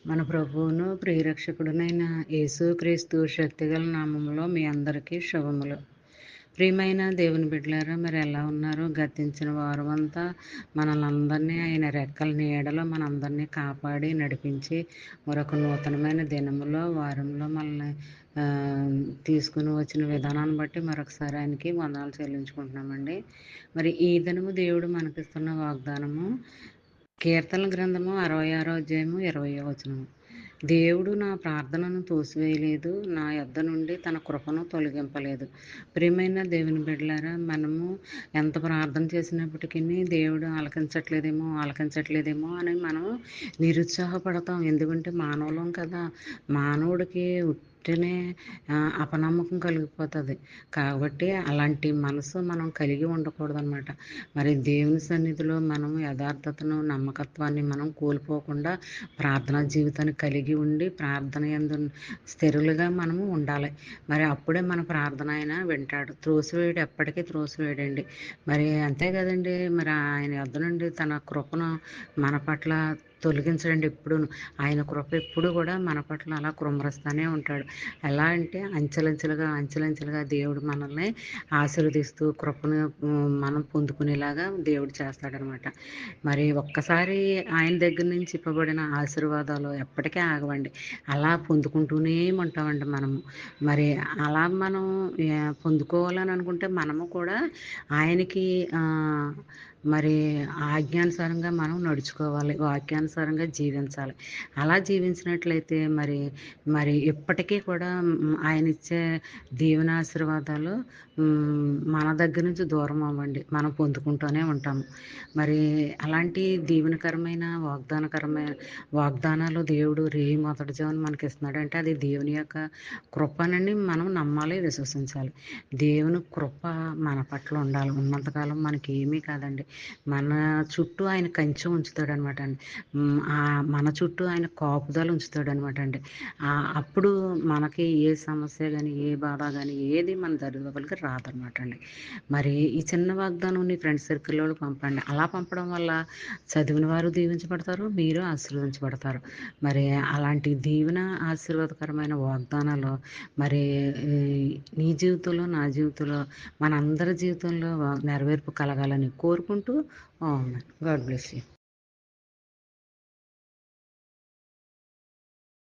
మన ప్రభువును ప్రియరక్షకుడునైన యేసుక్రీస్తు శక్తిగల నామములో మీ అందరికీ శుభములు. ప్రియమైన దేవుని బిడ్డలారా, మరి ఎలా ఉన్నారు? గతించిన వారమంతా మనలందరినీ ఆయన రెక్కల నీడలో మనందరినీ కాపాడి నడిపించి మరొక నూతనమైన దినములో వారంలో మనల్ని తీసుకుని వచ్చిన విధానాన్ని బట్టి మరొకసారి ఆయనకి వందనాలు చెల్లించుకుంటున్నామండి. మరి ఈ దినము దేవుడు మనకిస్తున్న వాగ్దానము కీర్తనల గ్రంథము 66వ అధ్యాయము 20వ వచనము. దేవుడు నా ప్రార్థనను తోసివేయలేదు, నా యొద్ద నుండి తన కృపను తొలగింపలేదు. ప్రియమైన దేవుని బిడ్డలారా, మనము ఎంత ప్రార్థన చేసినప్పటికీ దేవుడు ఆలకించట్లేదేమో అని మనం నిరుత్సాహపడతాం. ఎందుకంటే మానవులం కదా, మానవుడికి ఉట్టినే అపనమ్మకం కలిగిపోతుంది. కాబట్టి అలాంటి మనసు మనం కలిగి ఉండకూడదు అనమాట. మరి దేవుని సన్నిధిలో మనం యథార్థతను, నమ్మకత్వాన్ని మనం కోల్పోకుండా ప్రార్థనా జీవితాన్ని కలిగి ఉండి ప్రార్థన యందు స్థిరులుగా మనము ఉండాలి. మరి అప్పుడే మన ప్రార్థన ఆయన వింటాడు. త్రోసివేయడు, ఎప్పటికీ త్రోసివేయడండి. మరి అంతే కదండి, మరి ఆయన యొద్ద నుండి తన కృపను మన పట్ల తొలగించడండి. ఎప్పుడూను ఆయన కృప ఎప్పుడు కూడా మన పట్ల అలా కుమ్మరిస్తూనే ఉంటాడు. ఎలా అంటే అంచెలంచెలుగా దేవుడు మనల్ని ఆశీర్వదిస్తూ కృపను మనం పొందుకునేలాగా దేవుడు చేస్తాడనమాట. మరి ఒక్కసారి ఆయన దగ్గర నుంచి ఇవ్వబడిన ఆశీర్వాదాలు ఎప్పటికీ ఆగవండి. అలా పొందుకుంటూనే ఉంటామండి మనము. మరి అలా మనం పొందుకోవాలని అనుకుంటే మనము కూడా ఆయనకి మరి ఆజ్ఞానుసారంగా మనం నడుచుకోవాలి, వాక్యానుసారంగా జీవించాలి. అలా జీవించినట్లయితే మరి ఎప్పటికీ కూడా ఆయన ఇచ్చే దీవెనాశీర్వాదాలు మన దగ్గర నుంచి దూరం అవ్వండి, మనం పొందుకుంటూనే ఉంటాము. మరి అలాంటి దీవెనకరమైన వాగ్దానాలు దేవుడు మొదటి జామున మనకి ఇస్తున్నాడు అంటే అది దేవుని యొక్క కృపనని మనం నమ్మాలి, విశ్వసించాలి. దేవుని కృప మన పట్ల ఉండాలి. ఉన్నంతకాలం మనకి ఏమీ కాదండి. మన చుట్టూ ఆయన కంచె ఉంచుతాడు అనమాట అండి. మన చుట్టూ ఆయన కాపుదలు ఉంచుతాడు అనమాట అండి. అప్పుడు మనకి ఏ సమస్య కానీ, ఏ బాధ కానీ ఏది మన దరిదాపులకి రాదనమాట అండి. మరి ఈ చిన్న వాగ్దానం నీ ఫ్రెండ్స్ సర్కిల్లో పంపండి. అలా పంపడం వల్ల చదివిన వారు దీవించబడతారు, మీరు ఆశీర్వదించబడతారు. మరి అలాంటి దీవెన ఆశీర్వాదకరమైన వాగ్దానాలు మరి నీ జీవితంలో, నా జీవితంలో, మనందరి జీవితంలో నెరవేర్పు కలగాలని కోరుకుంటూ గాడ్ బ్లెస్ యూ.